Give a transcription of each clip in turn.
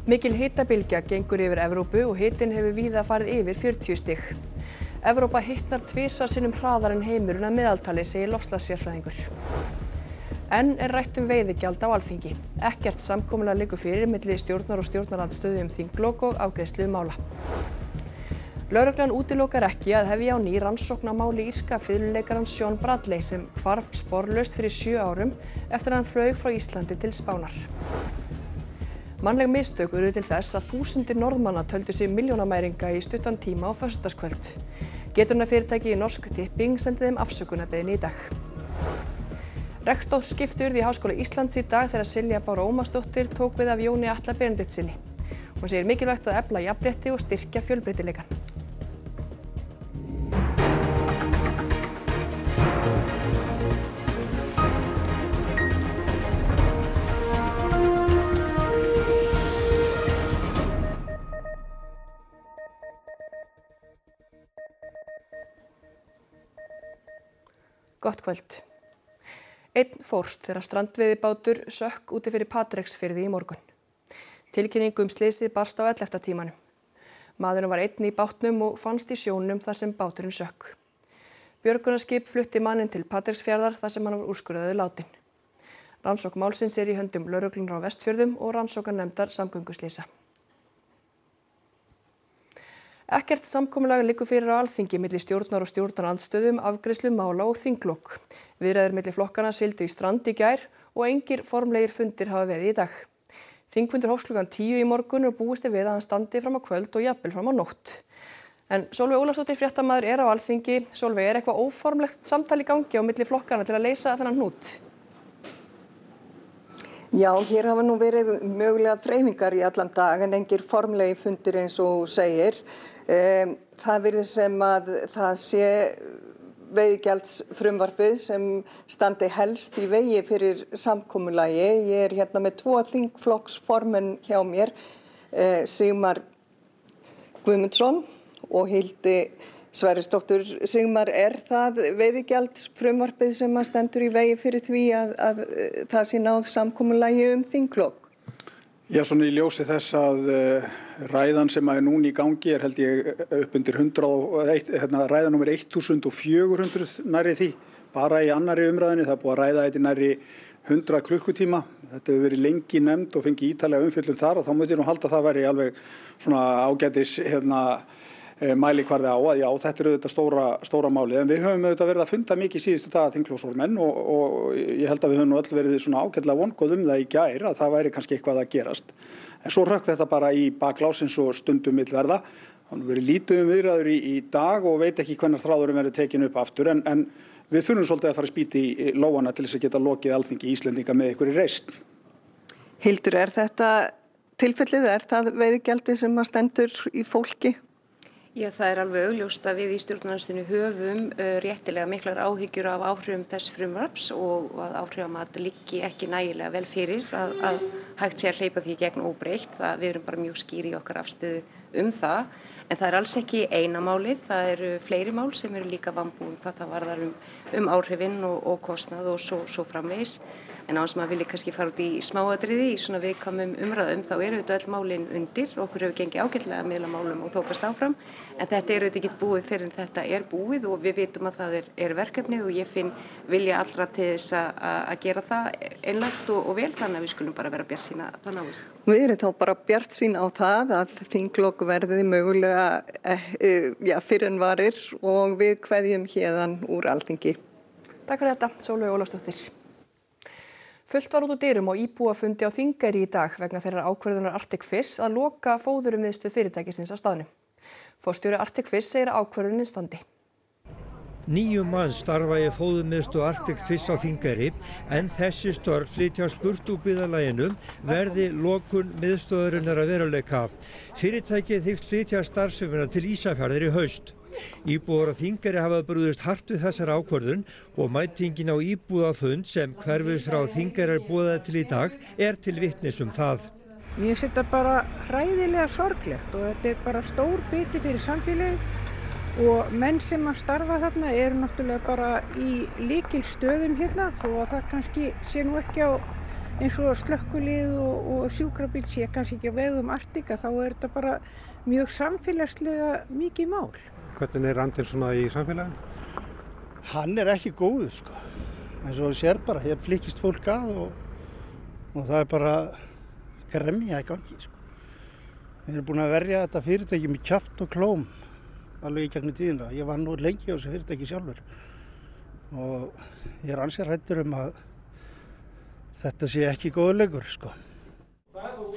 Mikil hitabylgja gengur yfir Evrópu og hitinn hefur víða farið yfir 40 stig. Evrópa hitnar tvisvar sinnum hraðar en heimurinn að meðaltali, segir loftslagssérfræðingur. Enn rætt veiðigjald á Alþingi. Ekkert samkomulag liggur fyrir milli stjórnar og stjórnarandstöðu þinglok og afgreiðslu mála. Lögreglan útilokar ekki að hefja á ný rannsókn á máli írska fiðluleikarans Sean Bradley sem hvarf sporlaust fyrir 7 árum eftir að hann flaug frá Íslandi til Spánar. Mannleg mistök urðu til þess að þúsundir Norðmanna töldu sig milljónamæringa í stuttan tíma á föstudagskvöld. Getunarfyrirtæki í Norsk Tipping sendi þeim afsökunarbeiðni í dag. Rektorskipti urðu í Háskóla Íslands í dag þegar Silja Bára Ómarsdóttir tók við af Jóni Atla Benediktssyni. Hún segir mikilvægt að efla jafnrétti og styrkja fjölbreytileikann. Gott kvöld. Einn fórst þegar strandveiðibátur sökk úti fyrir Patreksfirði í morgun. Tilkynning slysið barst á 11. tímanum. Maðurinn var einn í bátnum og fannst í sjónum þar sem báturinn sökk. Björgunarskip flutti manninn til Patreksfjarðar þar sem hann var úrskurðaður látinn. Rannsókn málsins í höndum lögreglunnar á Vestfjörðum og rannsóknarnefndar samgönguslysa. Ekkert samkomulag liggur fyrir á Alþingi milli stjórnar og stjórnarandstöðu afgreiðslu mála og þinglok. Viðræður milli flokkanna sigldu í strand í gær og engir formlegir fundir hafa verið í dag. Þingfundur hófst klukkan 10 í morgun og búist við að hann standi fram á kvöld og jafnvel fram á nótt. En Sólveig Ólafsdóttir fréttamaður er á Alþingi. Sólveig, er eitthvað óformlegt samtal í gangi á milli flokkanna til að leysa þennan hnút? Já, hér hafa nú verið mögulega þreifingar í allan dag en engir formlegi fundir eins og segir. Það virðist sem að það sé veiðigjaldsfrumvarpið sem standi helst í vegi fyrir samkomulagi. Ég er hérna með 2 þingflokksformenn hjá mér, Sigmar Guðmundsson og Hildi Sverrisdóttur. Sigmar, er það veiðigjaldsfrumvarpið sem stendur í vegi fyrir því að það sé náð samkomulagi þinglok? Já, svona í ljósi þess að ræðan sem er núna í gangi er held ég upp undir 101, ræða númer 1400 nærri því, bara í annarri umræðinni. Það er búið að ræða þetta nærri 100 klukkutíma. Þetta hefur verið lengi nefnd og fengið ítarlega umfjöllun þar og þá myndi ég nú halda að það væri alveg svona ágætis mælikvarði á að já, þetta er auðvitað stóra málið. En við höfum auðvitað verið að funda mikið síðustu daga þingflokksformenn og ég held að við höfum öll verið svona ágætlega vongóð það í gær að það væri kannski eitthvað að gerast. En svo rökk þetta bara í baklásins og stundum vill verða. Það hefur verið lítið viðræður í dag og veit ekki hvenær þráðurinn verður tekin upp aftur en við þurfum svolítið að fara að spýta í lófana til þess að geta lokið Alþingi Íslendinga með ykkur í reisn. Hildur, er þetta tilfellið? Er það veiðigjaldið sem stendur í fólki? Já, það er alveg augljóst að við í stjórnarandstöðunni höfum réttilega miklar áhyggjur af áhrifum þess frumvarps og að áhrifamat liggi ekki nægilega vel fyrir að hægt sé að hleypa því gegn óbreytt. Við erum bara mjög skýr í okkar afstöðu það. En það er alls ekki eina málið, það eru fleiri mál sem eru líka vanbúin hvað það varðar áhrifin og kostnað og svo framvegis. En án sem að vilja kannski fara út í smáatriði í svona viðkvæmum umræðum þá eru þetta öll málin undir. Okkur hefur gengið ágætlega að miðla málum og þokast áfram. En þetta er auðvitað ekki búið fyrir en þetta er búið og við vitum að það er verkefnið og ég finn vilja allra til þess að gera það einlægt og vel þannig að við skulum bara vera bjartsýn að það náist. Við erum þá bara bjartsýn á það að þinglok verði mögulega fyrr en varir og við kveðjum héðan úr Alþingi. Takk fyrir þetta, Sólveig Ólafsdóttir. Fullt var út úr dyrum á íbúafundi á Þingeyri í dag vegna þeirrar ákvörðunar Arctic Fish að loka fóðurmiðstöð fyrirtækisins á staðnum. Forstjóri Arctic Fish segir að ákvörðunin standi. 9 manns starfa í fóðurmiðstöð Arctic Fish á Þingeyri en þessi störf flytjast burt úr byggðarlaginu verði lokun miðstöðarinnar að veruleika. Fyrirtækið hyggst flytja starfsemina til Ísafjarðar í haust. Íbúar á Þingeyri hafa brugðist hart við þessar ákvörðun og mætingin á íbúafund sem hverfisráð Þingeyrar boðaði til í dag er til vitnis það. Mér finnst þetta bara hræðilega sorglegt og þetta er bara stór biti fyrir samfélagið og menn sem að starfa þarna eru náttúrulega bara í lykilstöðum hérna þó að það kannski sé nú ekki á eins og slökkvilið og sjúkrabíll sé kannski ekki á vegum Arctic, þá þetta bara mjög samfélagslega mikið mál. Hvernig andinn svona í samfélaginu? Hann ekki góður sko. Eins og sér bara, hér flykkist fólk að og það bara gremja í gangi sko. Við erum búin að verja þetta fyrirtæki með kjaft og klóm alveg í gegnum tíðina. Ég var nú lengi á þessu fyrirtæki sjálfur og ég ansi hræddur að þetta sé ekki góður leikur sko.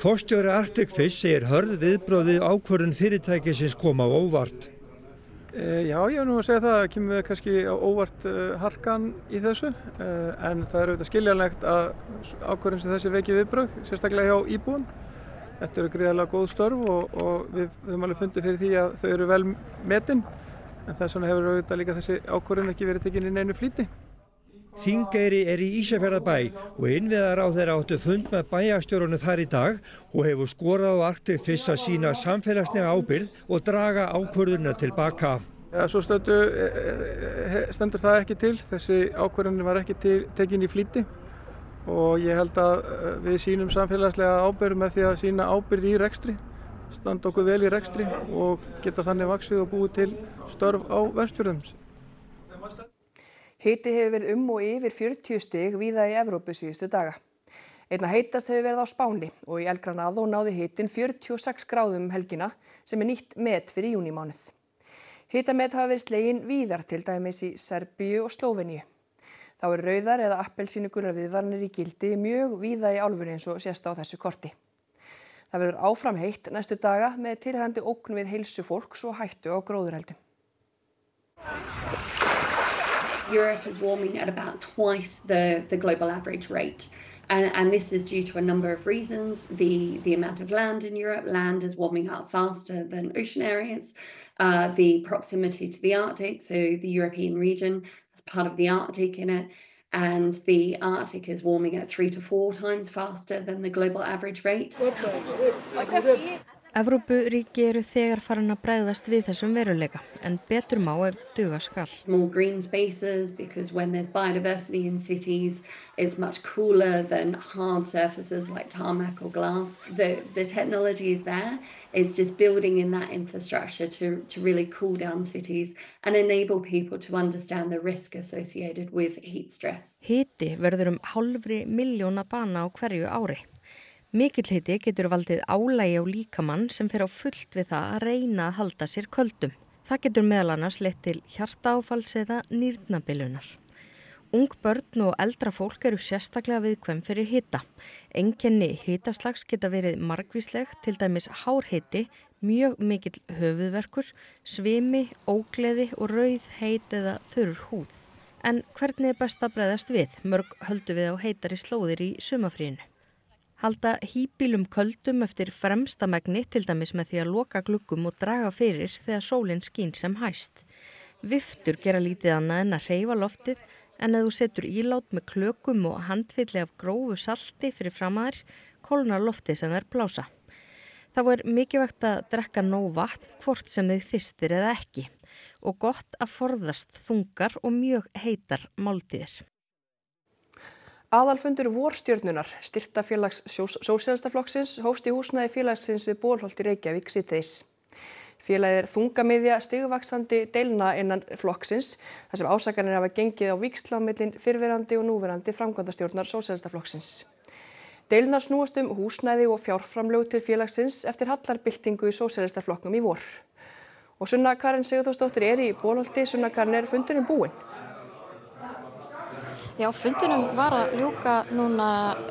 Forstjóri Arctic Fish segir hörð viðbrögð við ákvörðun fyrirtækisins koma á óvart. Já, ég nú að segja það kemur kannski á óvart harkan í þessu, en það auðvitað skiljanlegt að ákvörðun sem þessi veki viðbrögð, sérstaklega hjá íbúum. Þetta eru gríðarlega góð störf og við höfum alveg fundið fyrir því að þau eru vel metin, en þess vegna hefur auðvitað líka þessi ákvörðun ekki verið tekin í neinu flýti. Þingeyri í Ísafjarðarbæ og innviðaráðherra áttu fund með bæjarstjórunum þar í dag og hefur skorað á Arctic Fish að sýna samfélagslega ábyrgð og draga ákvörðunina til baka. Ja, svo stendur það ekki til, þessi ákvörðun var ekki tekin í flýti og ég held að við sýnum samfélagslega ábyrgð með því að sýna ábyrgð í rekstri, standa okkur vel í rekstri og geta þannig vaxið og búið til störf á Vestfjörðum. Hiti hefur verið og yfir 40 stig víða í Evrópu síðustu daga. Einna heitast hefur verið á Spáni og í El Granado náði hitinn 46 gráðum helgina sem nýtt met fyrir júnímánuð. Hitamet hafa verið slegin víðar til dæmis í Serbíu og Slóveníu. Þá eru rauðar eða appelsínugular viðvaranir í gildi mjög víða í álfunni eins og sést á þessu korti. Það verður áfram heitt næstu daga með tilheyrandi ógn við heilsu fólks og hættu á gróðureldum. Europe is warming at about twice the global average rate. And this is due to a number of reasons. The amount of land in Europe, land is warming up faster than ocean areas. The proximity to the Arctic, so the European region has part of the Arctic in it. And the Arctic is warming at 3 to 4 times faster than the global average rate. Evrópuríki eru þegar farin að bregðast við þessum veruleika, en betur má ef duga skal. More green spaces, because when there's biodiversity in cities, it's much cooler than hard surfaces like tarmac or glass. The technology is there. It's just building in that infrastructure to really cool down cities and enable people to understand the risk associated with heat stress. Hiti verður 0,5 milljón bana á hverju ári. Mikill hiti getur valdið álagi á líkamann sem fer á fullt við það að reyna að halda sér köldum. Það getur meðal annars leitt til hjartaáfalls eða nýrnabilunar. Ung börn og eldra fólk eru sérstaklega viðkvæm fyrir hita. Einkenni hitaslags geta verið margvísleg, til dæmis hárhiti, mjög mikill höfuðverkur, svimi, ógleði og rauð heit eða þurr húð. En hvernig best að bregðast við? Mörg höldum við á heitari slóðir í sumarfríinu. Halda híbýlum köldum eftir fremsta megni, til dæmis með því að loka gluggum og draga fyrir þegar sólin skín sem hæst. Viftur gera lítið annað en að hreyfa loftið, en ef þú setur ílát með klökum og handfylli af grófu salti fyrir framar, kólnar loftið sem þær blása. Það var mikilvægt að drekka nóg vatn, hvort sem þið þyrstir eða ekki, og gott að forðast þungar og mjög heitar máltíðir. Aðalfundur vorstjörnunar, styrktarfélags Sósíalistaflokksins, hófst í húsnæði félagsins við Bolholt í Reykjavík síðdegis. Félagið þungamiðja stigvaxandi deilna innan flokksins, þar sem ásakanir hafa gengið á víxl á millin fyrrverandi og núverandi framkvæmdastjórnar Sósíalistaflokksins. Deilnar snúast húsnæði og fjárframlög til félagsins eftir hallarbyltingu í Sósíalistaflokknum í vor. Og Sunna Karen Sigurþórsdóttir í Bolholti. Sunna Karen, fundurinn búinn? Já, fundinum var að ljúka núna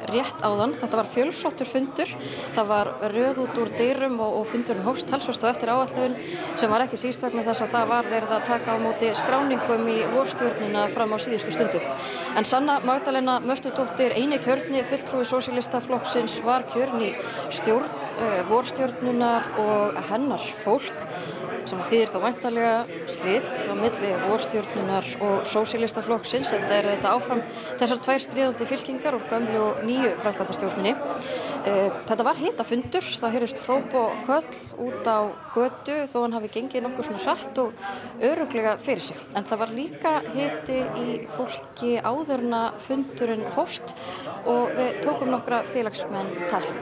rétt áðan. Þetta var fjölsóttur fundur. Það var röð út úr dyrum og fundurinn hófst talsvert á eftir áætlun sem var ekki síst vegna þess að það var verið að taka á móti skráningum í vorstjórnina fram á síðustu stundu. En Sanna Magdalena Mörtudóttir, eini kjörni fulltrúi Sósíalistaflokksins, var kjörin í stjórn vorstjörnunar og hennar fólk, sem þýðir þá væntanlega slit á milli vorstjörnunar og sósíalistaflokksins. Þetta eru þetta áfram þessar tvær stríðandi fylkingar úr gömlu og nýju framkvæmdastjórninni. Þetta var hitafundur, það heyrðust hróp og köll út á götu þó hann hafi gengið nokkuð svona hratt og örugglega fyrir sig. En það var líka hiti í fólki áður en að fundurinn hófst og við tókum nokkra félagsmenn tali.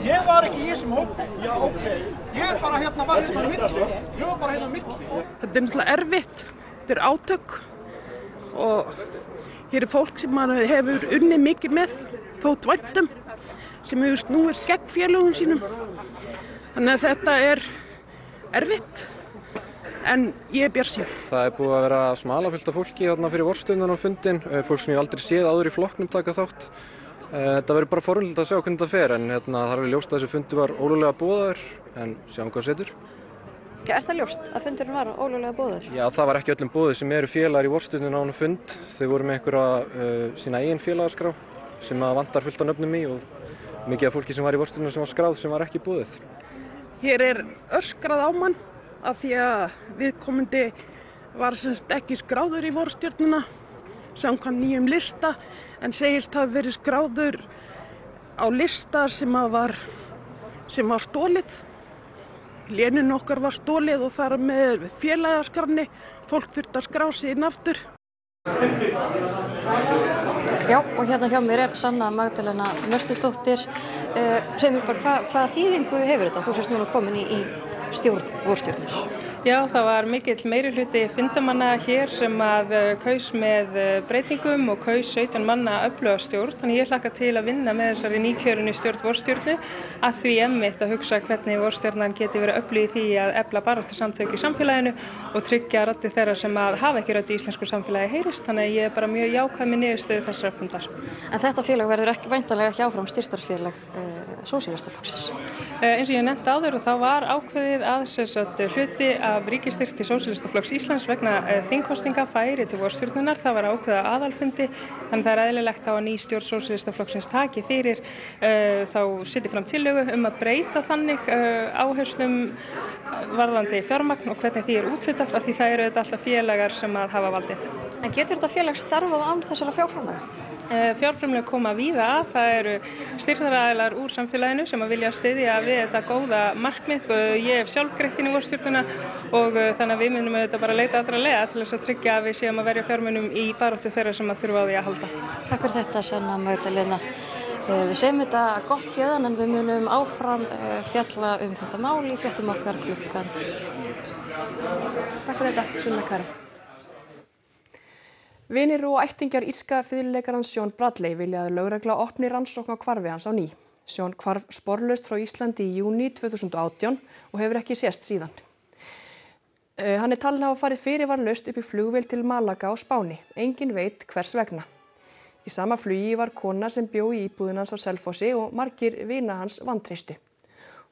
Ég var ekki í þessum hópi, já ok, ég bara var hérna milli, ég var bara hérna milli. Þetta er náttúrulega erfitt, þetta er átök og hér er fólk sem maður hefur unnið mikið með, þótt væntum, sem hefur snúist gegn félögum sínum. Þannig að þetta er erfitt, en ég er bjartsýn. Það er búið að vera smalafullt af fólki þarna fyrir vorstundin og fundin, fólk sem ég aldrei séð áður í flokknum taka þátt. Þetta verður bara forvitnilegt að sjá hvernig þetta fer, en það er alveg ljóst að þessi fundur var ólöglega boðaður, en sjáum hvað setur. Er það ljóst að fundurinn var ólöglega boðaður? Já, það var ekki öllum boðið sem eru félagar í vorstundin á fund. Þau voru með einhverja sína eigin félagarskrá sem vantar fullt á nöfnum í og mikið af fólki sem var í vorstundin sem var skráð sem var ekki boðið. Hér er öskrað á mann af því að viðkomandi var ekki skráður í vorstjörnuna samkvæmt nýjum lista, en segist hafa verið skráður á lista sem var stólið. Léninu okkar var stólið og þar með félagarskránni. Fólk þurfti að skrá sig inn aftur. Já, og hérna hjá mér er Sanna Magdalena Mörtudóttir. Segðu mér bara, hvaða þýðingu hefur þetta? Þú sést núna komin í stjórn vorstjórnar. Já, það var mikill meirihluti fundarmanna hér sem að kaus með breytingum og kaus 17 manna öfluga stjórn. Þannig ég hlakka til að vinna með þessari nýkjörinu stjórn vorstjórnu að því einmitt að hugsa hvernig vorstjórnan geti verið öflug í því að efla baráttusamtök í samfélaginu og tryggja raddir þeirra sem að hafa ekki rödd í íslensku samfélagi heyrist. Þannig að ég er bara mjög jákvæð með niðurstöðu þessara fundar. En þetta félag verður væntanlega ekki áfram styrktarfélag Sósíalistaflokksins? Eins og ég nefndi áður og þá var ákveðið að hluti af ríkisstyrk til Sósíalistaflokks Íslands vegna þingkosninga færi til vorstjórnunar. Það var ákveðið á aðalfundi, þannig það er eðlilegt að ný stjórn Sósíalistaflokksins taki fyrir þá setji fram tillögu að breyta þannig áherslum varðandi fjármagn og hvernig því er úthlutað, af því það eru þetta alltaf félagar sem að hafa valdið. En getur þetta félag starfað án þessara fjárframlaga? Fjárframlög koma víða að. Það eru styrktaraðilar úr samfélaginu sem að vilja styðja við þetta góða markmið og ég hef sjálf greitt inn í vorstjórnina og þannig að við munum auðvitað bara leita allra leiða til þess að tryggja að við séum að verja fjármunum í baráttu þeirra sem að þurfa á því að halda. Takk fyrir þetta, Sanna Magdalena. Við segjum þetta gott héðan en við munum áfram fjalla þetta mál í fréttum okkar klukkan 10. Takk fyrir þetta, Sunna Karen. Vinir og ættingjar írska fiðluleikarans Sean Bradley vilja að lögregla opni rannsókn á hvarfi hans á ný. Sean hvarf sporlaust frá Íslandi í júní 2018 og hefur ekki sést síðan. Hann er talinn hafa farið fyrirvaralaust upp í flugvél til Malaga á Spáni. Enginn veit hvers vegna. Í sama flugi var kona sem bjó í íbúðin hans á Selfossi og margir vina hans vantreystu.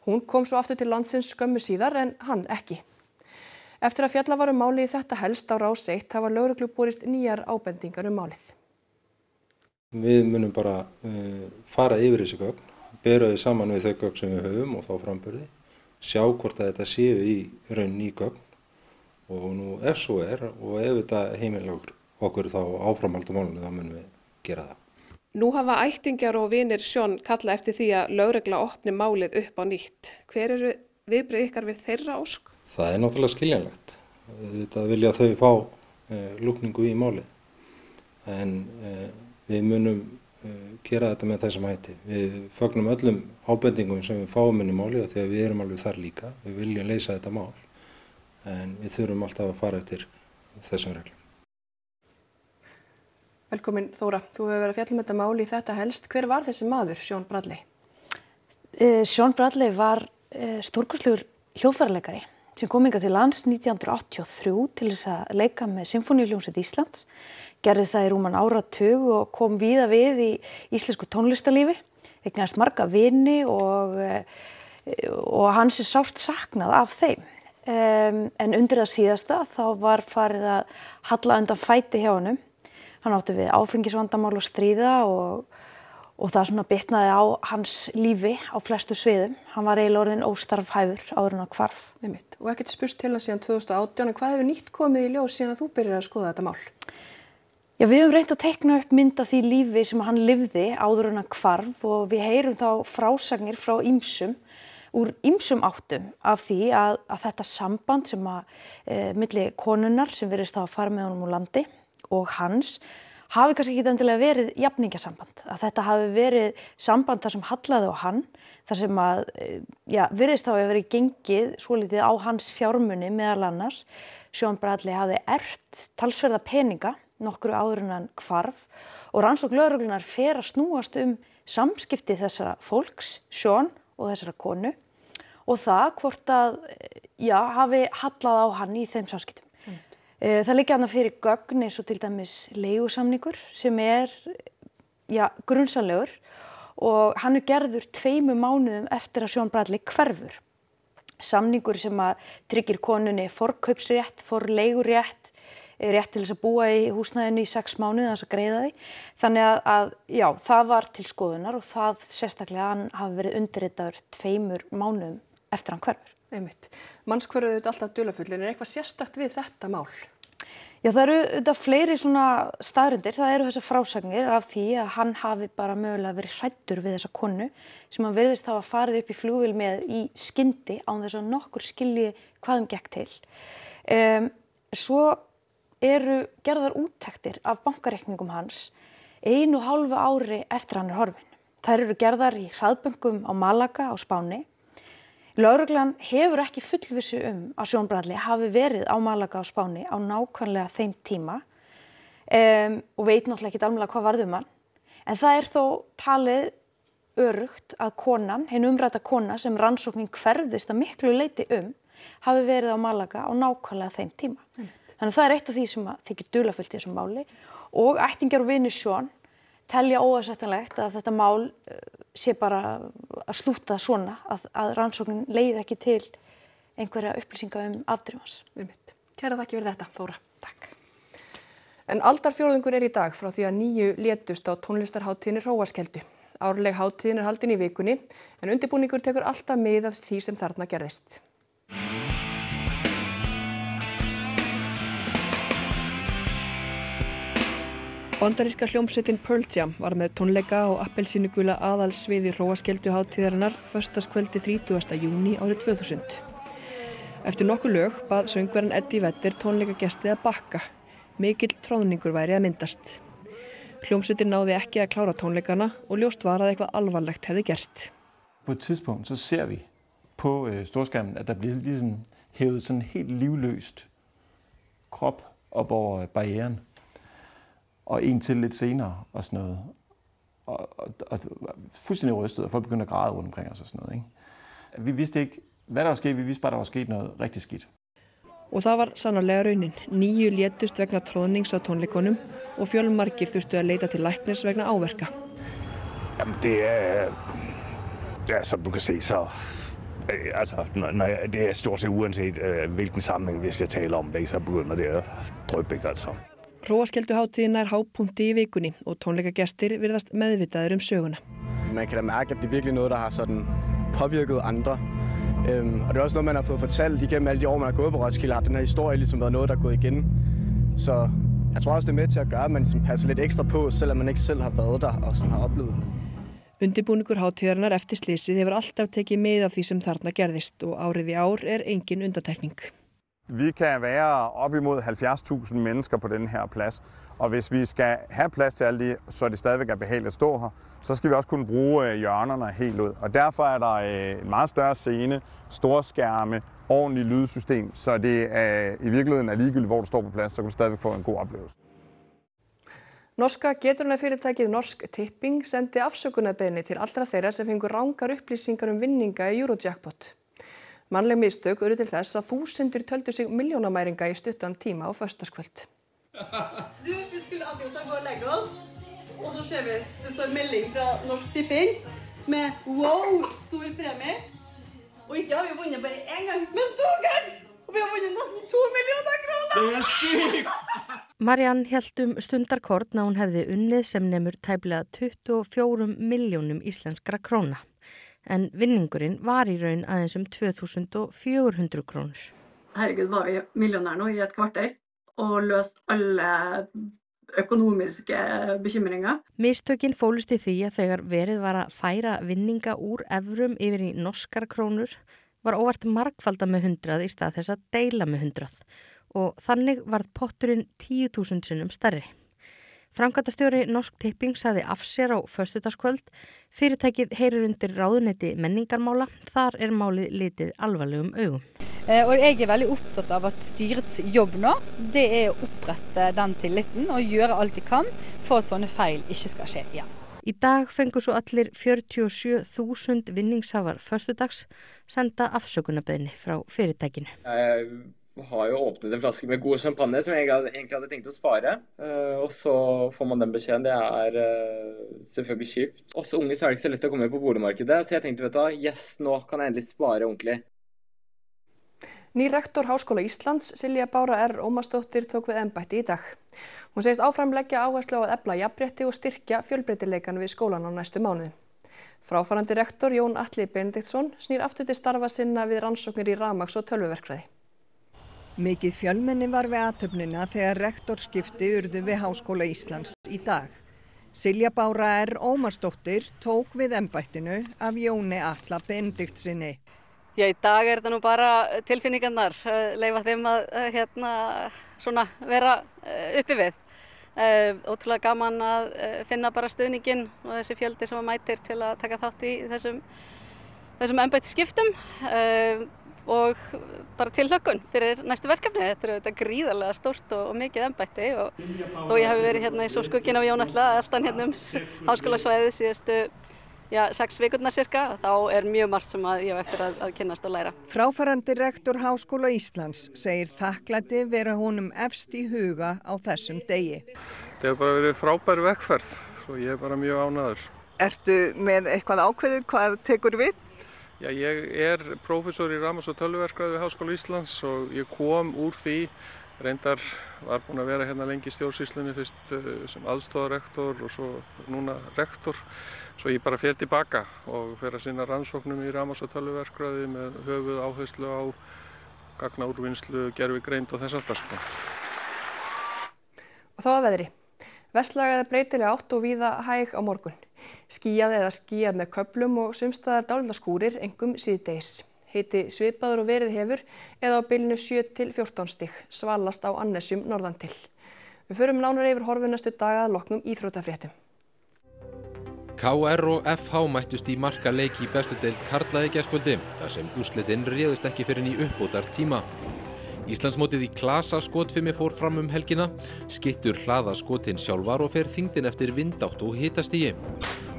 Hún kom svo aftur til landsins skömmu síðar en hann ekki. Eftir að fjalla var málið þetta helst á Rás 1 hafa lögreglu borist nýjar ábendingar málið. Við munum bara fara yfir þessi gögn, bera þau saman við þau gögn sem við höfum og þá framburði, sjá hvort að þetta séu í raun ný gögn og nú ef svo er og ef þetta heimilega okkur þá áframhalda málunni þá munum við gera það. Nú hafa ættingjar og vinir Sean kalla eftir því að lögregla opni málið upp á nýtt. Hver eru viðbrögð ykkar við þeirra ósk? Það er náttúrulega skiljanlegt. Þetta vilja þau fá lúkningu í málið. En við munum gera þetta með þessum hætti. Við fögnum öllum ábendingum sem við fáum inn í málið því að við erum alveg þar líka. Við viljum leysa þetta mál. En við þurfum alltaf að fara eftir þessum reglum. Velkomin Þóra. Þú hefur verið að fjalla þetta mál í þetta helst. Hver var þessi maður, Sean Bradley? Sean Bradley var stórkostlegur hljóðfæraleikari sem kom hingað til lands 1983 til þess að leika með Sinfóníuhljómsveit Íslands. Gerði það í rúman áratug og kom víða við í íslensku tónlistarlífi. Eignaðist marga vini og hans er sárt saknað af þeim. En undir það síðasta þá var farið að halla undan fæti hjá honum. Hann átti við áfengisvandamál og stríða og það svona bitnaði á hans lífi á flestu sviðum. Hann var eiginlega orðinn óstarfhæfur áður en hann hvarf. Einmitt. Og ekkert spurst til hann síðan 2018, en hvað hefur nýtt komið í ljós síðan að þú byrjar að skoða þetta mál? Já, við höfum reynt að teikna upp mynd af því lífi sem hann lifði áður en hann hvarf og við heyrum þá frásagnir frá úr ýmsum áttum af því að þetta samband sem milli konunnar sem virðist hafa farið með honum úr landi og hans hafi kannski ekki endilega verið jafningjasamband, að þetta hafi verið samband þar sem hallaði á hann, þar sem virðist hafa verið gengið svolítið á hans fjármuni meðal annars. Sean Bradley hafði erft talsverða peninga nokkru áður en hann hvarf og rannsókn lögreglunnar fer að snúast samskipti þessara fólks, Sean og þessara konu og það hvort að hafi hallað á hann í þeim samskiptum. Það liggja þarna fyrir gögn eins og til dæmis leigusamningur sem grunsamlegur og hann gerður 2 mánuðum eftir að Sean Bradley hverfur. Samningur sem tryggir konunni forkaupsrétt, forleigurétt, rétt til þess að búa í húsnæðinu í 6 mánuði þess að greiða því. Þannig að það var til skoðunar og það sérstaklega hann hafi verið undirritaður 2 mánuðum eftir hann hverfur. Einmitt. Mannshvörfuðu þetta alltaf dularfull, en eitthvað sérstakt við þetta mál? Já, það eru þetta fleiri svona staðreyndir. Það eru þessar frásagnir af því að hann hafi bara mögulega verið hræddur við þessa konu sem hann virðist hafa farið upp í flugvél með í skyndi án þess að nokkur skilji hvað gekk til. Svo eru gerðar úttektir af bankareikningum hans 1,5 ári eftir hann horfinn. Þær eru gerðar í hraðbönkum á Malaga á Spáni. Lögreglan hefur ekki fullvissu að Sean Bradley hafi verið á Malaga á Spáni á nákvæmlega þeim tíma og veit náttúrulega ekki alveg hvað varð hann. En það þó talið öruggt að konan, hin umrædda kona sem rannsóknin hverfðist að miklu leyti hafi verið á Malaga á nákvæmlega þeim tíma. Þannig það eitt af því sem þykir dularfullt í þessum máli og ættingjar og vinir Sean telja óásættanlegt að þetta mál sé bara að slúta svona, að rannsóknin leiði ekki til einhverja upplýsinga afdrif hans. Kæra þakki fyrir þetta, Þóra. Takk. En aldarfjórðungur í dag frá því að 9 létust á tónlistarhátíðinni Hróarskeldu. Árleg hátíðin haldin í vikunni, en undirbúningur tekur alltaf mið af því sem þarna gerðist. Bandaríska hljómsveitin Pearl Jam var með tónleika á appelsínugula aðalsviði Hróarskeldu hátíðarinnar föstudagskvöldi 30. júní árið 2000. Eftir nokkur lög bað söngvarinn Eddie Vedder tónleikagesti að bakka. Mikill tróðningur væri að myndast. Hljómsveitin náði ekki að klára tónleikana og ljóst var að eitthvað alvarlegt hefði gerst. På et tidspunkt så ser vi på storskærmen, at der bliver ligesom hævet sådan helt livløst krop op over barrieren. Og en til lidt senere og sådan noget. Og fuldstændig rystet, og folk begynder at græde rundt omkring os og sådan noget. Ikke? Vi vidste ikke, hvad der var sket. Vi vidste bare, der var sket noget rigtig skidt. Og það var sannarlega raunin. 9 létust vegna tróðnings á tónleikunum og fjölmargir þurftu að leita til læknis vegna áverka. Jamen det som du kan se, så det stort set uanset hvilken sammenhæng, hvis jeg taler om det, så begynder det at dryppe, ikke altså. Hróarskelduhátíðin nær hápunkti í vikunni og tónleikagestir virðast meðvitaðir söguna. Man kan da mærke, at det er virkelig noget, der har sådan påvirket andre. Og det er også noget, man har fået fortalt igennem alle de år, man har gået på Roskilde, har den her historie ligesom været noget, der er gået igen. Så jeg tror også, det er med til at gøre, at man ligesom passer lidt ekstra på, selvom man ikke selv har været der og sådan har oplevet det. Undirbúningur hátíðarinnar eftir slysið hefur alltaf tekið mið af því sem þarna gerðist og árið í ár engin undantekning. Vi kan være op imod 70.000 mennesker på den her plads, og hvis vi skal have plads til alle de, så det stadigvæk er behageligt at stå her, så skal vi også kunne bruge hjørnerne helt ud. Og derfor er der en meget større scene, store skærme, ordentligt lydsystem, så det i virkeligheden er ligegyldigt, hvor du står på plads, så kan du stadigvæk få en god oplevelse. Norska geturunarfyrirtækið Norsk Tipping sendi afsökunarbeiðni til allra þeirra sem fengu rangar upplýsingar vinninga í Eurojackpot. Mannleg mistök urðu til þess að þúsundir töldu sig milljónamæringa í stuttan tíma á föstudagskvöld. Vi skulle alltid gå og legge oss, og så ser vi det står melding fra Norsk Tipping med wow, stor premie. Og ikke har vi vunnet bare en gang, men 2 ganger! Og vi har vunnet nesten 2 millioner kroner! Det er helt sykt! Marianne hélt stundarkorn að hún hefði unnið sem nemur tæplega 24 milljónum íslenskra króna. En vinningurinn var í raun aðeins 2400 krónur. Herregud, var vi millionær nå i et kvarter og løst alle økonomiske bekymringer. Mistökin fólust í því að þegar verið var að færa vinninga úr evrum yfir í norskar krónur var óvart margfalda með 100 í stað þess að deila með 100 og þannig varð potturinn 10.000 sinnum stærri. Framkvæmdastjóri Norsk Tipping sagði af sér á föstudagskvöld. Fyrirtækið heyrir undir ráðuneyti menningarmála. Þar málið litið alvarlegum augum. Og jeg veldig opptatt av at styrets jobb nå, det å opprette den tilliten og gjøre alt de kan for at sånne feil ikke skal skje igjen. Í dag fengu svo allir 47.000 vinningshafar föstudags senda afsökunarbeiðni frá fyrirtækinu. Har jo åpnet en flaske med god champagne som jeg egentlig hadde tenkt å spare. Og så får man den beskjeden. Det selvfølgelig kjipt. Også unge så det ikke så lett å komme på boligmarkedet. Så jeg tenkte, vet du, yes, nå kan jeg endelig spare ordentlig. Ný rektor Háskóla Íslands, Silja Bára R. Ómarsdóttir, tók við embætti í dag. Hún segist áfram leggja áherslu á að efla jafnrétti og styrkja fjölbreytileikann við skólann á næstu mánuðum. Fráfarandi rektor Jón Atli Benediktsson snýr aftur til starfa sinna við rannsóknir í rafmagns- og tölvuverkfræði. Mikið fjölmenni var við athöfnina þegar rektorskipti urðu við Háskóla Íslands í dag. Silja Bára R. Ómarsdóttir tók við embættinu af Jóni Atla Benediktsinni. Já, í dag þetta nú bara tilfinningarnar, leyfa þeim að svona vera uppi við. Ótrúlega gaman að finna bara stuðninginn og þessi fjöldi sem mætir til að taka þátt í þessum embættisskiptum. Og bara tilhlökkun fyrir næstu verkefni. Þetta auðvitað gríðarlega stórt og mikið embætti og ég hafi verið í svo skugginn af Jón Atla eldan háskólasvæðið síðustu 6 vikurnar cirka, þá mjög margt sem ég hef eftir að kynnast og læra. Fráfarandi rektor Háskóla Íslands segir þakklæti vera honum efst í huga á þessum degi. Það hefur bara verið frábær vegferð, svo ég bara mjög ánægður. Ertu með eitthvað ákveðið, hvað tekur við? Já, ég prófessor í rafmagns- og tölvuverkfræði við Háskóla Íslands og ég kom úr því, reyndar var búinn að vera hérna lengi í stjórnsýslunni, fyrst sem aðstoðarrektor og svo núna rektor. Svo ég bara fer tilbaka og fer að sinna rannsóknum í rafmagns- og tölvuverkfræði með höfuð áherslu á gagnaúrvinnslu, gervigreind og þess aftar. Og þá að veðri. Vestlæg eða breytileg átt og víða hæg á morgun. Skýjað eða skýjað með köflum og sumstaðar dálitlar skúrir, einkum síðdegis. Hiti svipaður og verið hefur eða á bilinu 7 til 14 stig, svalast á Annesjum norðan til. Við förum nánar yfir horfur næstu daga að loknum íþróttafréttum. KR og FH mættust í markaleik í bestu deild karla í gærkvöldi, þar sem úrslitin réðust ekki fyrr en í uppbótartíma. Íslandsmótið í klasa skotfimi fór fram helgina, skyttur hlaða skotin sjálfar og fer þyngdin eftir vindátt og hitastigi.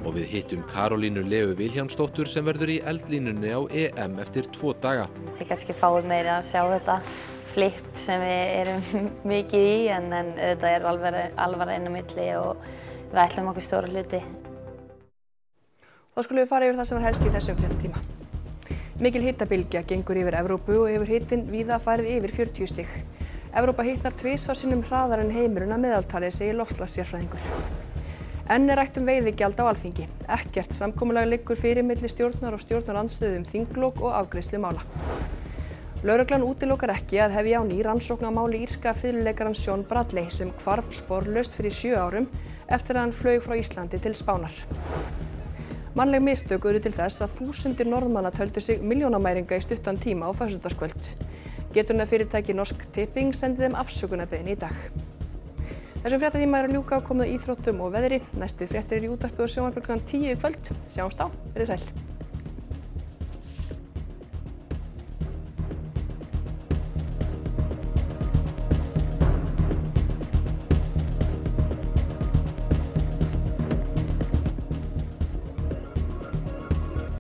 Og við hittum Karolínu Leu Vilhjálmsdóttur sem verður í eldlínunni á EM eftir 2 daga. Þið kannski fáið meira að sjá þetta flip sem við erum mikið í en auðvitað alvara inn á milli og við ætlum okkur stóra hluti. Þá skulum við fara yfir það sem var helst í þessum fréttatíma. Mikil hitabylgja gengur yfir Evrópu og hefur hitinn víða farið yfir 40 stig. Evrópa hitnar tvisvar sinnum hraðar en heimurinn að meðaltali, segir loftslagssérfræðingur. Enn rætt veiðigjald á Alþingi. Ekkert samkomulag liggur fyrir milli stjórnar og stjórnarandstöðu þinglok og afgreiðslu mála. Lögreglan útilokar ekki að hefja á ný rannsókn á máli írska fiðluleikarans Sean Bradley sem hvarf sporlaust fyrir 7 árum eftir að hann flaug frá Íslandi til Spánar. Mannleg mistök urðu til þess að þúsundir Norðmanna töldu sig milljónamæringa í stuttan tíma á föstudagskvöld. Getunarfyrirtæki Norsk Tipping sendi þeim afsökunarbeiðni í dag. Þessum fréttatíma að ljúka og komið íþróttum og veðri. Næstu fréttir í útvarpi og sjónvarpi klukkan 10 í kvöld. Sjáumst þá, verið sæl.